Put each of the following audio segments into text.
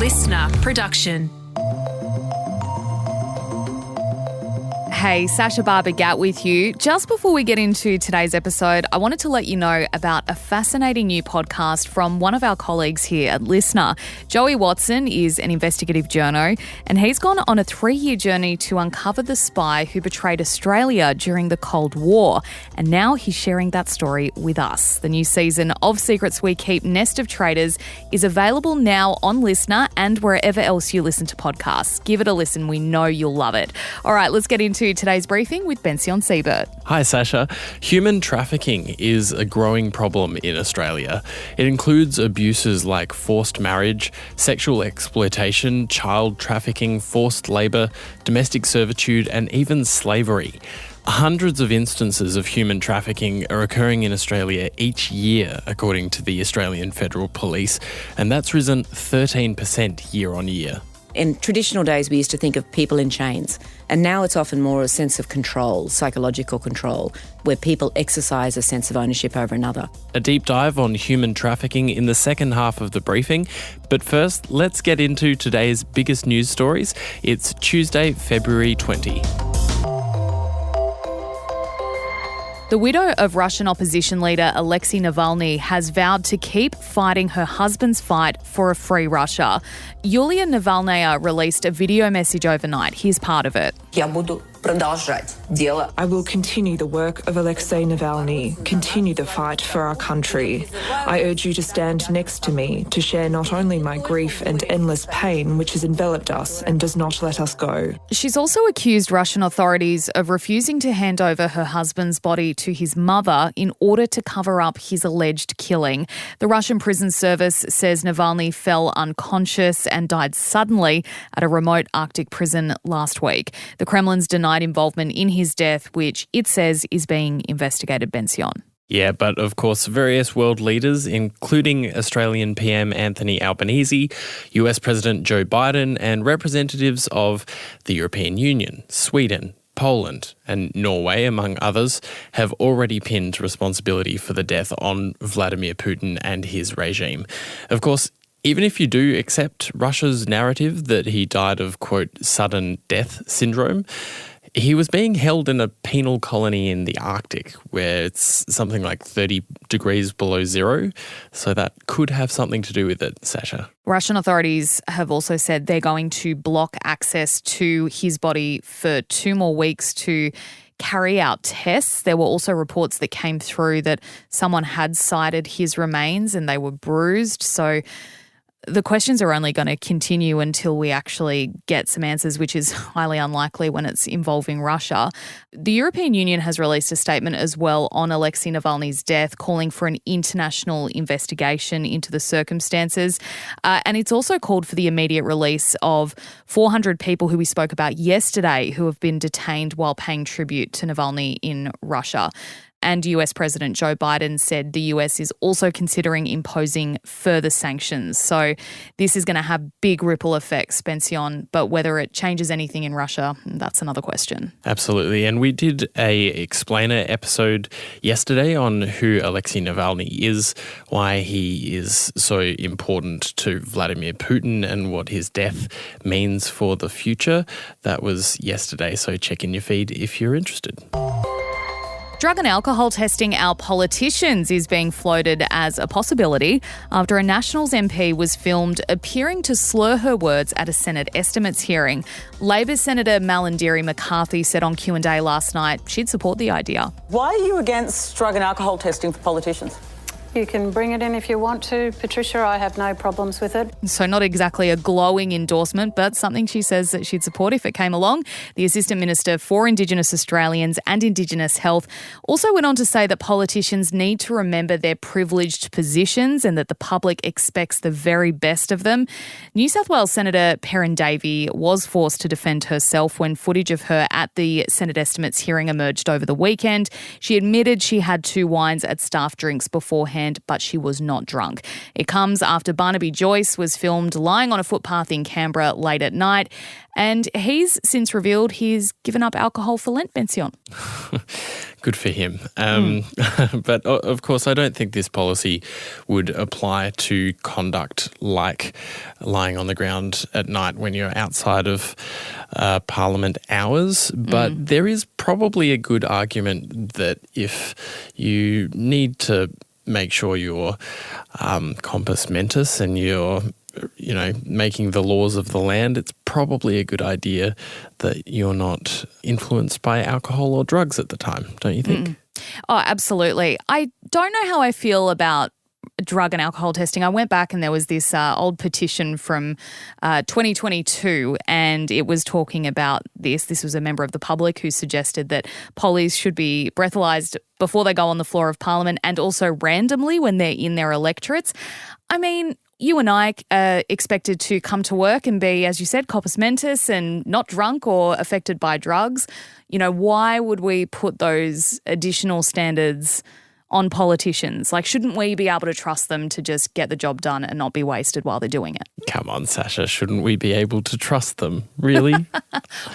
listener production. Hey, Sasha Barber-Gatt with you. Just before we get into today's episode, I wanted to let you know about a fascinating new podcast from one of our colleagues here at Listener. Joey Watson is an investigative journo, and he's gone on a 3-year journey to uncover the spy who betrayed Australia during the Cold War. And now he's sharing that story with us. The new season of Secrets We Keep, Nest of Traitors, is available now on Listener and wherever else you listen to podcasts. Give it a listen. We know you'll love it. All right, let's get into today's briefing with Bension Siebert. Hi, Sasha. Human trafficking is a growing problem in Australia. It includes abuses like forced marriage, sexual exploitation, child trafficking, forced labour, domestic servitude, and even slavery. Hundreds of instances of human trafficking are occurring in Australia each year, according to the Australian Federal Police, and that's risen 13% year on year. In traditional days, we used to think of people in chains, and now it's often more a sense of control, psychological control, where people exercise a sense of ownership over another. A deep dive on human trafficking in the second half of the briefing. But first, let's get into today's biggest news stories. It's Tuesday, February 20. The widow of Russian opposition leader Alexei Navalny has vowed to keep fighting her husband's fight for a free Russia. Yulia Navalnaya released a video message overnight. Here's part of it. I will continue the work of Alexei Navalny, continue the fight for our country. I urge you to stand next to me, to share not only my grief and endless pain which has enveloped us and does not let us go. She's also accused Russian authorities of refusing to hand over her husband's body to his mother in order to cover up his alleged killing. The Russian prison service says Navalny fell unconscious and died suddenly at a remote Arctic prison last week. The Kremlin's denied involvement in his death, which it says is being investigated, Bension. Yeah, but of course, various world leaders, including Australian PM Anthony Albanese, US President Joe Biden, and representatives of the European Union, Sweden, Poland and Norway, among others, have already pinned responsibility for the death on Vladimir Putin and his regime. Of course, even if you do accept Russia's narrative that he died of, quote, sudden death syndrome, he was being held in a penal colony in the Arctic where it's something like 30 degrees below zero. So that could have something to do with it, Sasha. Russian authorities have also said they're going to block access to his body for 2 more weeks to carry out tests. There were also reports that came through that someone had sighted his remains and they were bruised. So the questions are only going to continue until we actually get some answers, which is highly unlikely when it's involving Russia. The European Union has released a statement as well on Alexei Navalny's death, calling for an international investigation into the circumstances. And it's also called for the immediate release of 400 people who we spoke about yesterday who have been detained while paying tribute to Navalny in Russia. And US President Joe Biden said the US is also considering imposing further sanctions. So this is going to have big ripple effects, Bension, but whether it changes anything in Russia, that's another question. Absolutely. And we did a explainer episode yesterday on who Alexei Navalny is, why he is so important to Vladimir Putin and what his death means for the future. That was yesterday, so check in your feed if you're interested. Drug and alcohol testing our politicians is being floated as a possibility after a Nationals MP was filmed appearing to slur her words at a Senate estimates hearing. Labor Senator Malarndirri McCarthy said on Q&A last night she'd support the idea. Why are you against drug and alcohol testing for politicians? You can bring it in if you want to, Patricia. I have no problems with it. So not exactly a glowing endorsement, but something she says that she'd support if it came along. The Assistant Minister for Indigenous Australians and Indigenous Health also went on to say that politicians need to remember their privileged positions and that the public expects the very best of them. New South Wales Senator Perrin Davey was forced to defend herself when footage of her at the Senate estimates hearing emerged over the weekend. She admitted she had 2 wines at staff drinks beforehand hand, but she was not drunk. It comes after Barnaby Joyce was filmed lying on a footpath in Canberra late at night, and he's since revealed he's given up alcohol for Lent, Bension. Good for him. But of course, I don't think this policy would apply to conduct like lying on the ground at night when you're outside of Parliament hours. But there is probably a good argument that if you need to make sure you're compos mentis and you're making the laws of the land, it's probably a good idea that you're not influenced by alcohol or drugs at the time, don't you think? Oh, absolutely. I don't know how I feel about drug and alcohol testing. I went back and there was this old petition from 2022 and it was talking about this. This was a member of the public who suggested that pollies should be breathalyzed before they go on the floor of Parliament and also randomly when they're in their electorates. I mean, you and I are expected to come to work and be, as you said, compos mentis and not drunk or affected by drugs. Why would we put those additional standards on politicians? Like, shouldn't we be able to trust them to just get the job done and not be wasted while they're doing it? Come on, Sasha, shouldn't we be able to trust them? Really?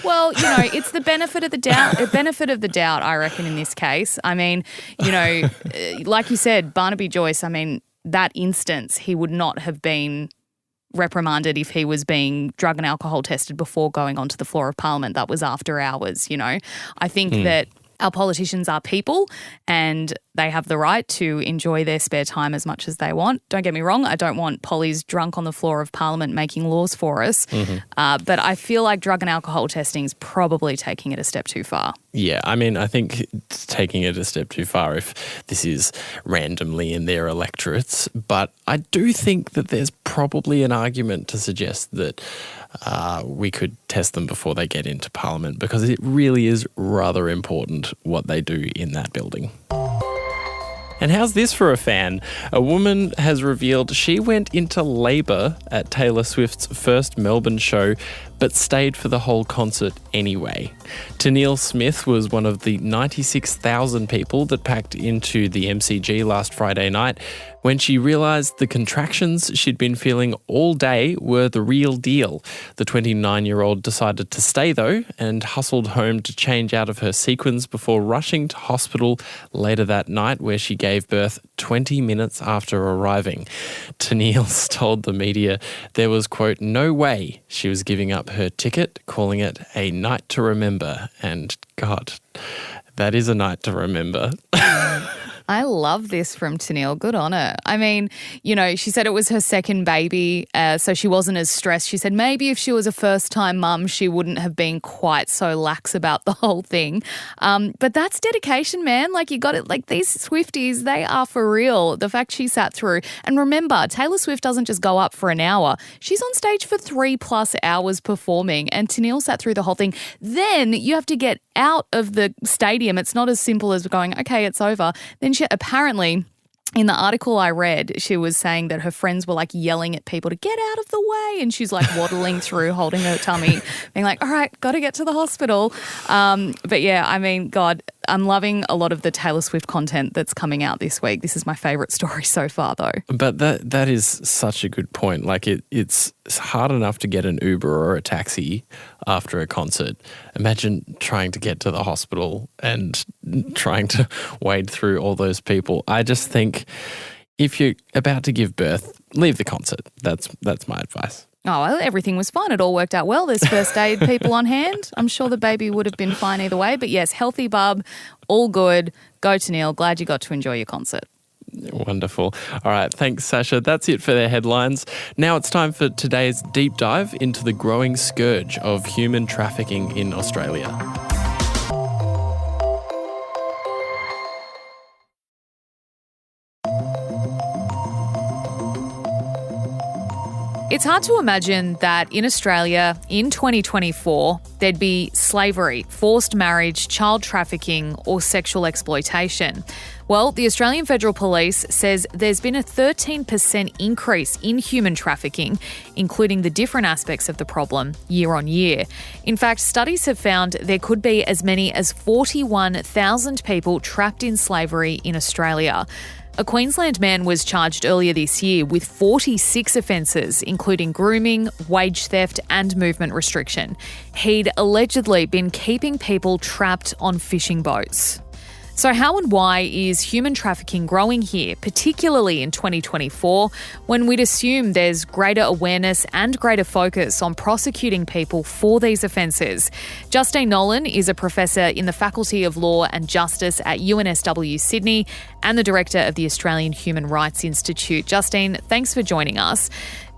Well, it's the benefit of the doubt, I reckon, in this case. I mean, like you said, Barnaby Joyce, that instance, he would not have been reprimanded if he was being drug and alcohol tested before going onto the floor of Parliament. That was after hours, I think that our politicians are people and they have the right to enjoy their spare time as much as they want. Don't get me wrong, I don't want pollies drunk on the floor of Parliament making laws for us, but I feel like drug and alcohol testing is probably taking it a step too far. Yeah, I think it's taking it a step too far if this is randomly in their electorates, but I do think that there's probably an argument to suggest that we could test them before they get into Parliament because it really is rather important what they do in that building. And how's this for a fan? A woman has revealed she went into labour at Taylor Swift's first Melbourne show but stayed for the whole concert anyway. Tennille Smith was one of the 96,000 people that packed into the MCG last Friday night when she realised the contractions she'd been feeling all day were the real deal. The 29-year-old decided to stay though and hustled home to change out of her sequins before rushing to hospital later that night where she gave birth 20 minutes after arriving. Tennille told the media there was, quote, no way she was giving up her ticket, calling it a night to remember. And God, that is a night to remember. I love this from Tennille. Good on her. She said it was her second baby, so she wasn't as stressed. She said maybe if she was a first-time mum, she wouldn't have been quite so lax about the whole thing. But that's dedication, man. Like, you got it. Like, these Swifties, they are for real. The fact she sat through. And remember, Taylor Swift doesn't just go up for an hour. She's on stage for 3+ hours performing, and Tennille sat through the whole thing. Then you have to get out of the stadium. It's not as simple as going, okay, it's over. Then she apparently, in the article I read, she was saying that her friends were like yelling at people to get out of the way, and she's like waddling through, holding her tummy, being like, all right, got to get to the hospital. But yeah, God, I'm loving a lot of the Taylor Swift content that's coming out this week. This is my favourite story so far, though. But that is such a good point. Like, it's hard enough to get an Uber or a taxi after a concert. Imagine trying to get to the hospital and trying to wade through all those people. I just think if you're about to give birth, leave the concert. That's my advice. Oh, well, everything was fine. It all worked out well. There's first aid people on hand. I'm sure the baby would have been fine either way. But yes, healthy bub, all good. Go to Neil. Glad you got to enjoy your concert. Wonderful. All right. Thanks, Sasha. That's it for their headlines. Now it's time for today's deep dive into the growing scourge of human trafficking in Australia. It's hard to imagine that in Australia in 2024 there'd be slavery, forced marriage, child trafficking or sexual exploitation. Well, the Australian Federal Police says there's been a 13% increase in human trafficking, including the different aspects of the problem year on year. In fact, studies have found there could be as many as 41,000 people trapped in slavery in Australia. A Queensland man was charged earlier this year with 46 offences, including grooming, wage theft and movement restriction. He'd allegedly been keeping people trapped on fishing boats. So how and why is human trafficking growing here, particularly in 2024, when we'd assume there's greater awareness and greater focus on prosecuting people for these offences? Justine Nolan is a professor in the Faculty of Law and Justice at UNSW Sydney and the Director of the Australian Human Rights Institute. Justine, thanks for joining us.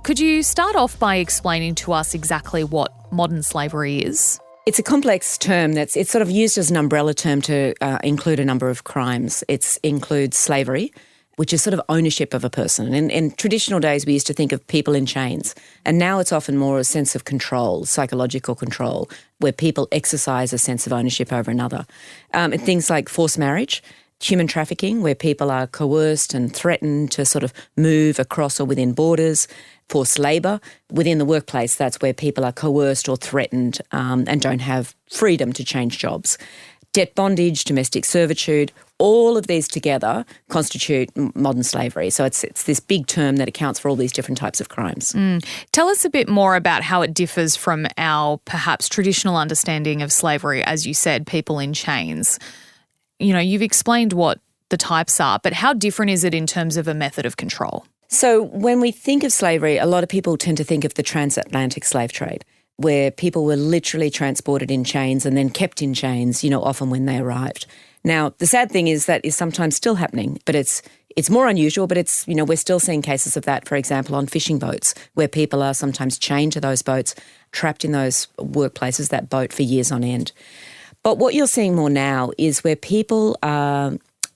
Could you start off by explaining to us exactly what modern slavery is? It's a complex term it's sort of used as an umbrella term to include a number of crimes. It includes slavery, which is sort of ownership of a person. In traditional days, we used to think of people in chains, and now it's often more a sense of control, psychological control, where people exercise a sense of ownership over another. And things like forced marriage, human trafficking, where people are coerced and threatened to sort of move across or within borders. Forced labour, within the workplace, that's where people are coerced or threatened and don't have freedom to change jobs. Debt bondage, domestic servitude, all of these together constitute modern slavery. So it's this big term that accounts for all these different types of crimes. Tell us a bit more about how it differs from our perhaps traditional understanding of slavery, as you said, people in chains. You know, you've explained what the types are, but how different is it in terms of a method of control? So when we think of slavery, a lot of people tend to think of the transatlantic slave trade, where people were literally transported in chains and then kept in chains, often when they arrived. Now, the sad thing is that is sometimes still happening, but it's more unusual, but we're still seeing cases of that, for example, on fishing boats, where people are sometimes chained to those boats, trapped in those workplaces, that boat, for years on end. But what you're seeing more now is where people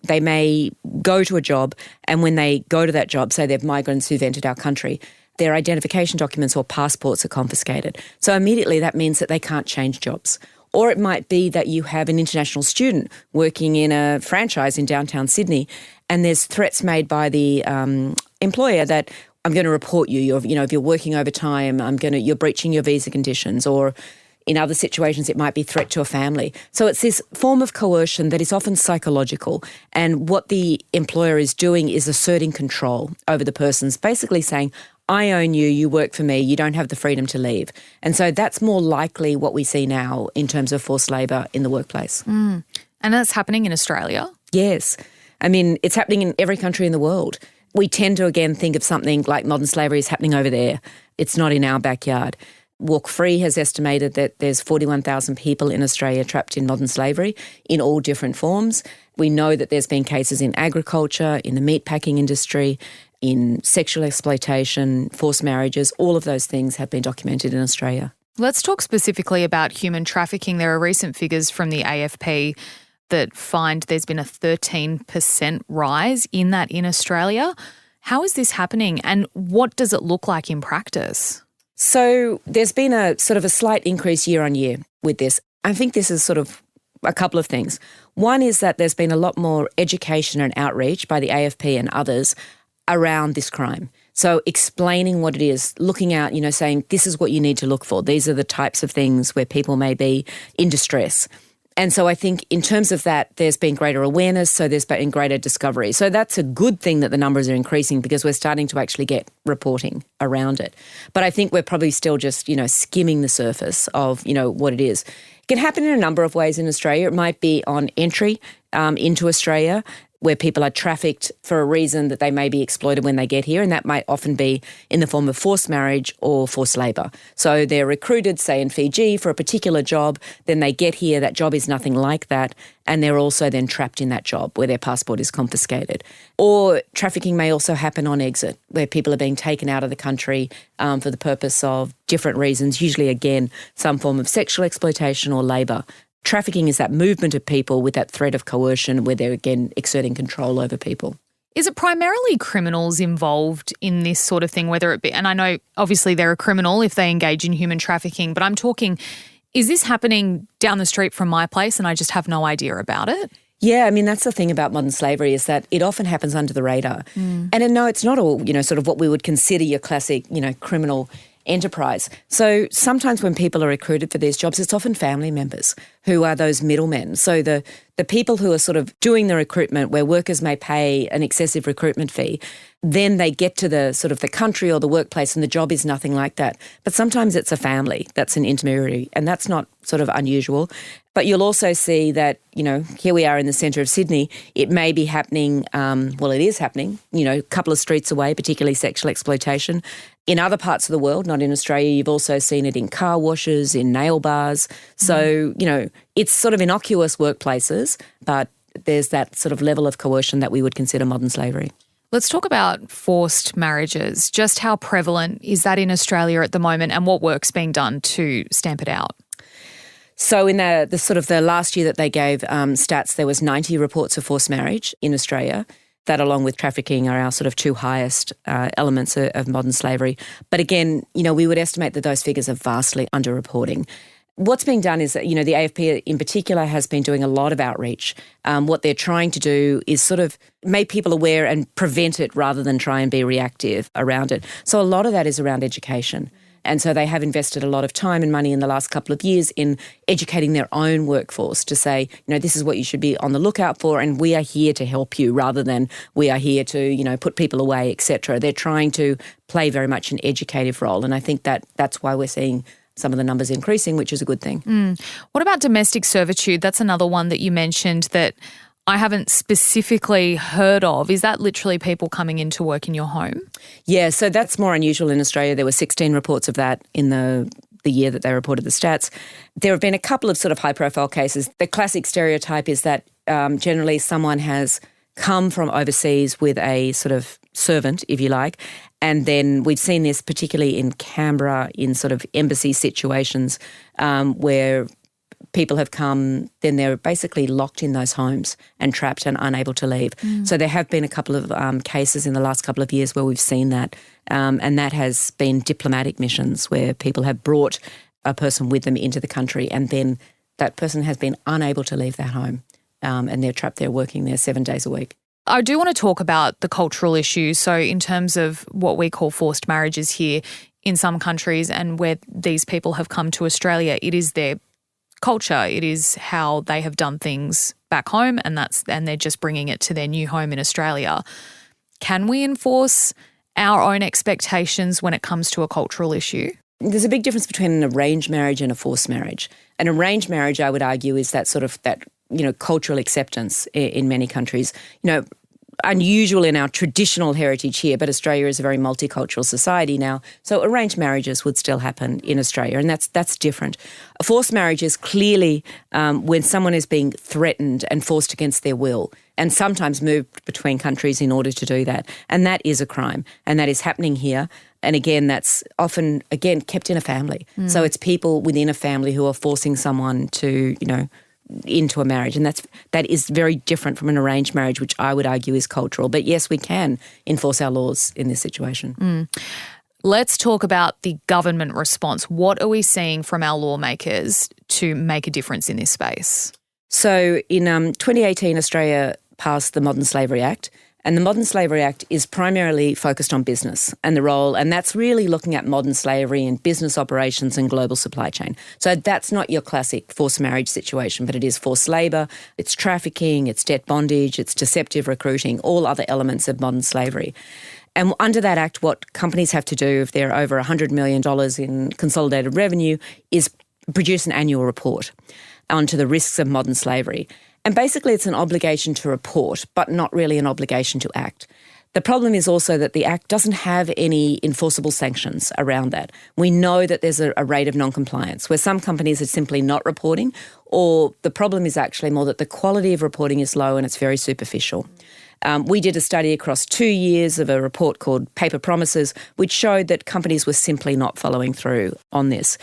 they may go to a job, and when they go to that job, say they're migrants who've entered our country, their identification documents or passports are confiscated. So immediately that means that they can't change jobs. Or it might be that you have an international student working in a franchise in downtown Sydney, and there's threats made by the employer that I'm going to report you. If you're working overtime, you're breaching your visa conditions, or in other situations, it might be threat to a family. So it's this form of coercion that is often psychological. And what the employer is doing is asserting control over the persons, basically saying, I own you, you work for me, you don't have the freedom to leave. And so that's more likely what we see now in terms of forced labour in the workplace. And that's happening in Australia? Yes. I mean, it's happening in every country in the world. We tend to, again, think of something like modern slavery is happening over there. It's not in our backyard. Walk Free has estimated that there's 41,000 people in Australia trapped in modern slavery in all different forms. We know that there's been cases in agriculture, in the meatpacking industry, in sexual exploitation, forced marriages. All of those things have been documented in Australia. Let's talk specifically about human trafficking. There are recent figures from the AFP that find there's been a 13% rise in that in Australia. How is this happening, and what does it look like in practice? So there's been a sort of a slight increase year on year with this. I think this is sort of a couple of things. One is that there's been a lot more education and outreach by the AFP and others around this crime. So explaining what it is, looking out, saying this is what you need to look for. These are the types of things where people may be in distress. And so I think in terms of that, there's been greater awareness, so there's been greater discovery. So that's a good thing that the numbers are increasing, because we're starting to actually get reporting around it. But I think we're probably still just, skimming the surface of, what it is. It can happen in a number of ways in Australia. It might be on entry into Australia, where people are trafficked for a reason that they may be exploited when they get here, and that might often be in the form of forced marriage or forced labour. So they're recruited, say, in Fiji for a particular job, then they get here, that job is nothing like that, and they're also then trapped in that job where their passport is confiscated. Or trafficking may also happen on exit, where people are being taken out of the country for the purpose of different reasons, usually, again, some form of sexual exploitation or labour. Trafficking is that movement of people with that threat of coercion, where they're, again, exerting control over people. Is it primarily criminals involved in this sort of thing, whether it be, and I know obviously they're a criminal if they engage in human trafficking, but I'm talking, is this happening down the street from my place and I just have no idea about it? Yeah, I mean, that's the thing about modern slavery, is that it often happens under the radar. And no, it's not all, sort of what we would consider your classic, criminal enterprise. So sometimes when people are recruited for these jobs, it's often family members who are those middlemen. So the people who are sort of doing the recruitment, where workers may pay an excessive recruitment fee, then they get to the sort of the country or the workplace and the job is nothing like that. But sometimes it's a family that's an intermediary, and that's not sort of unusual. But you'll also see that, here we are in the centre of Sydney. It may be happening, it is happening, a couple of streets away, particularly sexual exploitation. In other parts of the world, not in Australia, you've also seen it in car washes, in nail bars. So, it's sort of innocuous workplaces, but there's that sort of level of coercion that we would consider modern slavery. Let's talk about forced marriages. Just how prevalent is that in Australia at the moment, and what work's being done to stamp it out? So in the sort of the last year that they gave stats, there was 90 reports of forced marriage in Australia. That, along with trafficking, are our sort of two highest elements of modern slavery. But again, we would estimate that those figures are vastly underreporting. What's being done is that, the AFP in particular has been doing a lot of outreach. What they're trying to do is sort of make people aware and prevent it rather than try and be reactive around it. So a lot of that is around education. And so they have invested a lot of time and money in the last couple of years in educating their own workforce to say, this is what you should be on the lookout for, and we are here to help you rather than we are here to, put people away, etc. They're trying to play very much an educative role, and I think that's why we're seeing some of the numbers increasing, which is a good thing. What about domestic servitude? That's another one that you mentioned that I haven't specifically heard of. Is that literally people coming in to work in your home? Yeah, so that's more unusual in Australia. There were 16 reports of that in the year that they reported the stats. There have been a couple of sort of high-profile cases. The classic stereotype is that generally someone has come from overseas with a sort of servant, if you like, and then we've seen this particularly in Canberra in sort of embassy situations where people have come, then they're basically locked in those homes and trapped and unable to leave. So there have been a couple of cases in the last couple of years where we've seen that, and that has been diplomatic missions where people have brought a person with them into the country and then that person has been unable to leave their home and they're trapped there working there 7 days a week. I do want to talk about the cultural issues. So in terms of what we call forced marriages here in some countries and where these people have come to Australia, it is their culture. It is how they have done things back home and they're just bringing it to their new home in Australia. Can we enforce our own expectations when it comes to a cultural issue? There's a big difference between an arranged marriage and a forced marriage. An arranged marriage, I would argue, is that sort of that cultural acceptance in many countries. Unusual in our traditional heritage here, but Australia is a very multicultural society now. So arranged marriages would still happen in Australia, and that's different. A forced marriage is clearly when someone is being threatened and forced against their will, and sometimes moved between countries in order to do that. And that is a crime, and that is happening here. And again, that's often, kept in a family. So it's people within a family who are forcing someone to, into a marriage, and that is very different from an arranged marriage, which I would argue is cultural. But yes, we can enforce our laws in this situation. Let's talk about the government response. What are we seeing from our lawmakers to make a difference in this space? So in 2018, Australia passed the Modern Slavery Act. And the Modern Slavery Act is primarily focused on business and the role, and that's really looking at modern slavery in business operations and global supply chain. So that's not your classic forced marriage situation, but it is forced labour, it's trafficking, it's debt bondage, it's deceptive recruiting, all other elements of modern slavery. And under that act, what companies have to do if they're over $100 million in consolidated revenue is produce an annual report onto the risks of modern slavery. And basically it's an obligation to report, but not really an obligation to act. The problem is also that the Act doesn't have any enforceable sanctions around that. We know that there's a rate of non-compliance where some companies are simply not reporting, or the problem is actually more that the quality of reporting is low and it's very superficial. We did a study across 2 years of a report called Paper Promises, which showed that companies were simply not following through on this.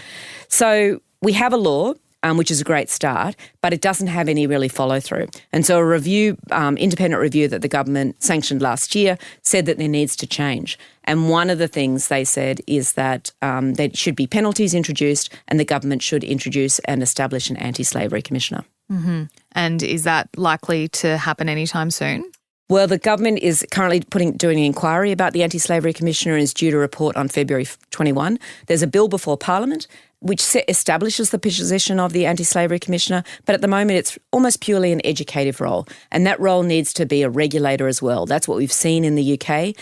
So we have a law, which is a great start, but it doesn't have any really follow-through. And so a review, independent review that the government sanctioned last year said that there needs to change. And one of the things they said is that there should be penalties introduced and the government should introduce and establish an anti-slavery commissioner. And is that likely to happen anytime soon? Well, the government is currently doing an inquiry about the Anti-Slavery Commissioner and is due to report on February 21. There's a bill before Parliament which establishes the position of the Anti-Slavery Commissioner, but at the moment it's almost purely an educative role, and that role needs to be a regulator as well. That's what we've seen in the UK.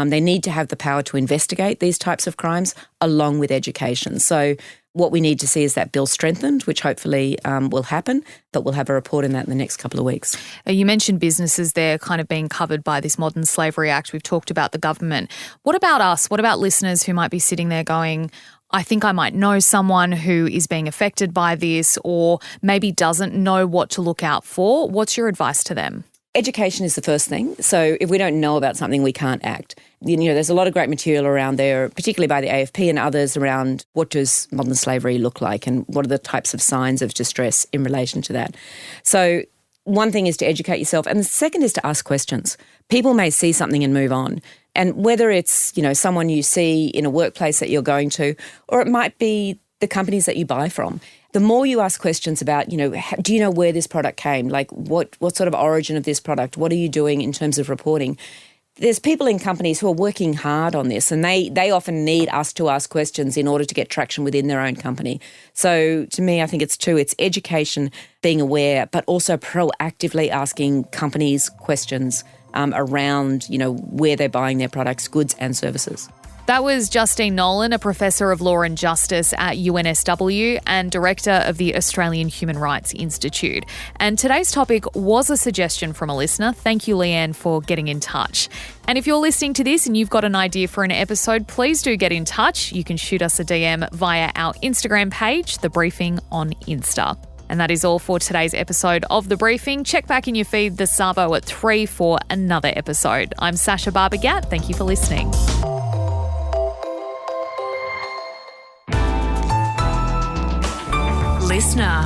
They need to have the power to investigate these types of crimes along with education. So what we need to see is that bill strengthened, which hopefully will happen, but we'll have a report in that in the next couple of weeks. You mentioned businesses there kind of being covered by this Modern Slavery Act. We've talked about the government. What about us? What about listeners who might be sitting there going, I think I might know someone who is being affected by this or maybe doesn't know what to look out for? What's your advice to them? Education is the first thing. So if we don't know about something, we can't act. There's a lot of great material around there, particularly by the AFP and others, around what does modern slavery look like and what are the types of signs of distress in relation to that. So one thing is to educate yourself, and the second is to ask questions. People may see something and move on. And whether it's, someone you see in a workplace that you're going to, or it might be the companies that you buy from, the more you ask questions about, do you know where this product came? Like what sort of origin of this product? What are you doing in terms of reporting? There's people in companies who are working hard on this, and they often need us to ask questions in order to get traction within their own company. So to me, I think it's education, being aware, but also proactively asking companies questions around, where they're buying their products, goods and services. That was Justine Nolan, a Professor of Law and Justice at UNSW and Director of the Australian Human Rights Institute. And today's topic was a suggestion from a listener. Thank you, Leanne, for getting in touch. And if you're listening to this and you've got an idea for an episode, please do get in touch. You can shoot us a DM via our Instagram page, The Briefing on Insta. And that is all for today's episode of The Briefing. Check back in your feed this Savo at 3 for another episode. I'm Sasha Barbagat. Thank you for listening. Listener.